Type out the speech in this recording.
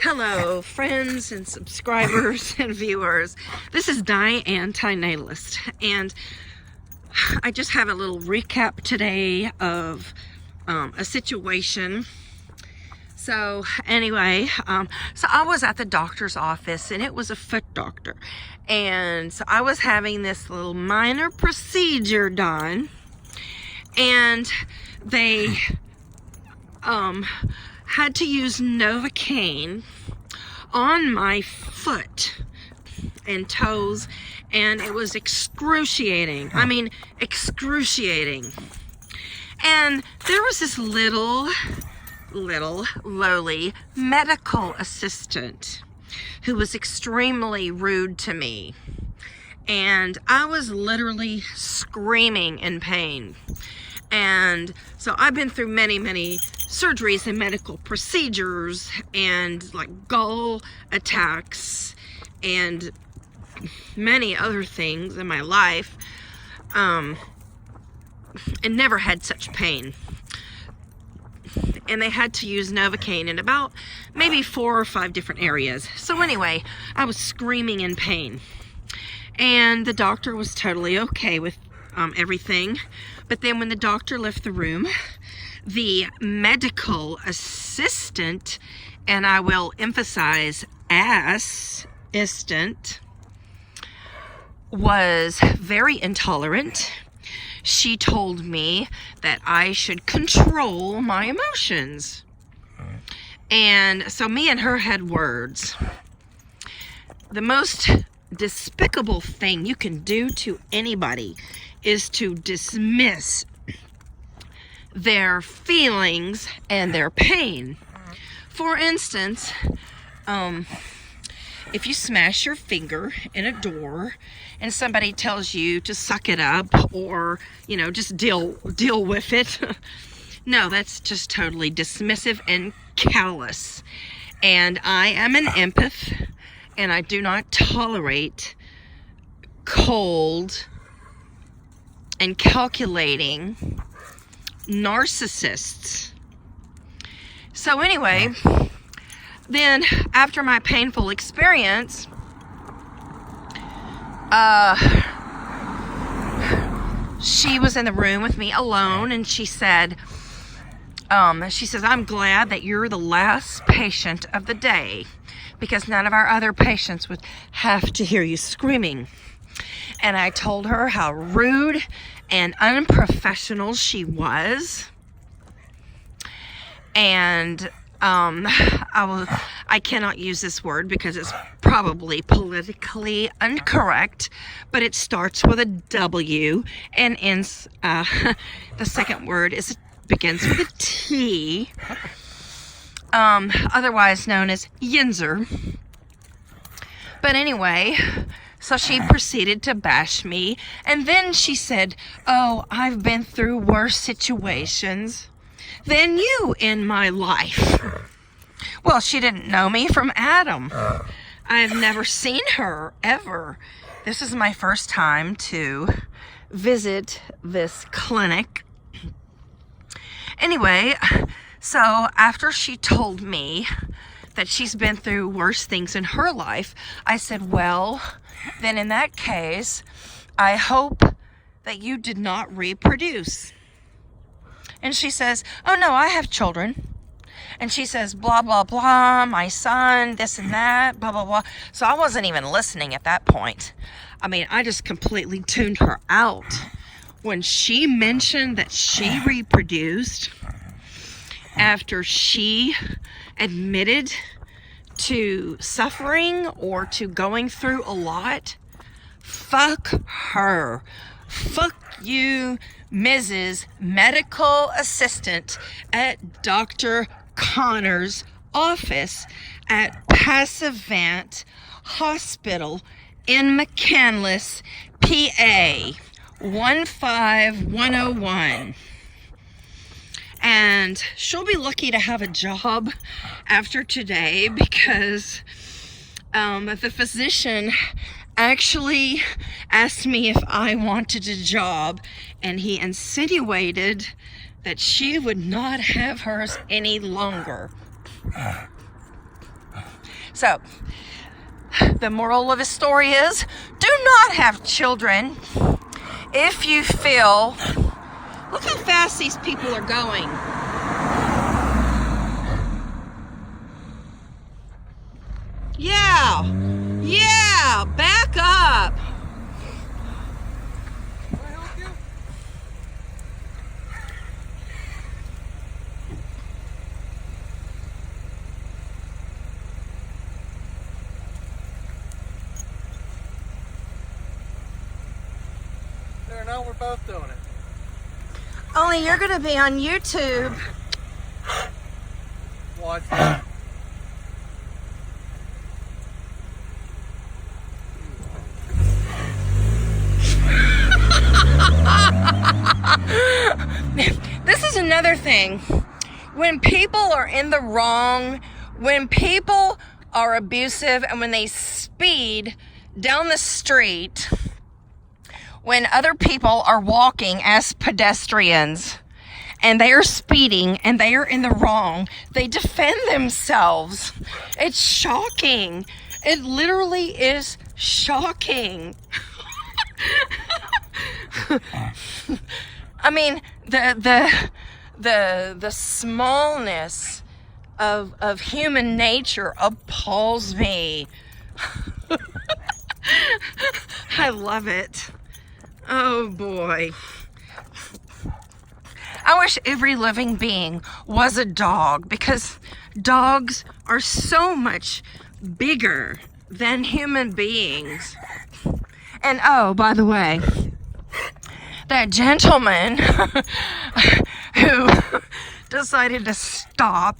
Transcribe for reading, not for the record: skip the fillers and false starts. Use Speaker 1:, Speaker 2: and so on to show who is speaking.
Speaker 1: Hello, friends and subscribers and viewers. This is Diane, NATALIST, and I just have a little recap today of a situation. So anyway, so I was at the doctor's office, and it was a foot doctor, and so I was having this little minor procedure done, and they had to use Novocaine on my foot and toes, and it was excruciating. I mean, excruciating. And there was this little lowly medical assistant who was extremely rude to me, and I was literally screaming in pain. And so I've been through many surgeries and medical procedures, and like gall attacks and many other things in my life, and never had such pain. And they had to use Novocaine in about maybe 4 or 5 different areas. So anyway, I was screaming in pain, and the doctor was totally okay with everything. But then when the doctor left the room, the medical assistant, and I will emphasize assistant, was very intolerant. She told me that I should control my emotions. And so me and her had words. The most despicable thing you can do to anybody is to dismiss their feelings and their pain. For instance, if you smash your finger in a door and somebody tells you to suck it up, or just deal with it, no, that's just totally dismissive and callous. And I am an empath, and I do not tolerate cold and calculating narcissists. So anyway, then after my painful experience, she was in the room with me alone, and she says, I'm glad that you're the last patient of the day, because none of our other patients would have to hear you screaming. And I told her how rude and unprofessional she was. And I cannot use this word because it's probably politically incorrect, but it starts with a W and ends, the second word begins with a T, otherwise known as Yinzer. But anyway, so she proceeded to bash me, and then she said, "Oh, I've been through worse situations than you in my life." Well, she didn't know me from Adam. I've never seen her ever. This is my first time to visit this clinic. Anyway, so after she told me that she's been through worse things in her life, I said, well, then in that case, I hope that you did not reproduce. And she says, oh no, I have children. And she says, blah, blah, blah, my son, this and that, blah, blah, blah. So I wasn't even listening at that point. I mean, I just completely tuned her out. When she mentioned that she reproduced after she admitted to suffering or to going through a lot, fuck her. Fuck you, Mrs. Medical Assistant at Dr. Connor's office at Passavant Hospital in McCandless, PA 15101. And she'll be lucky to have a job after today, because the physician actually asked me if I wanted a job, and he insinuated that she would not have hers any longer. So, the moral of the story is, do not have children if you feel, look how fast these people are going. Yeah, back up.
Speaker 2: Can I help you? There, now we're both doing it.
Speaker 1: Only you're gonna be on YouTube.
Speaker 2: Watch that.
Speaker 1: This is another thing. When people are in the wrong, when people are abusive, and when they speed down the street, when other people are walking as pedestrians and they are speeding and they are in the wrong, they defend themselves. It's shocking. It literally is shocking. I mean, the smallness of human nature appalls me. I love it. Oh boy. I wish every living being was a dog, because dogs are so much bigger than human beings. And oh, by the way, that gentleman who decided to stop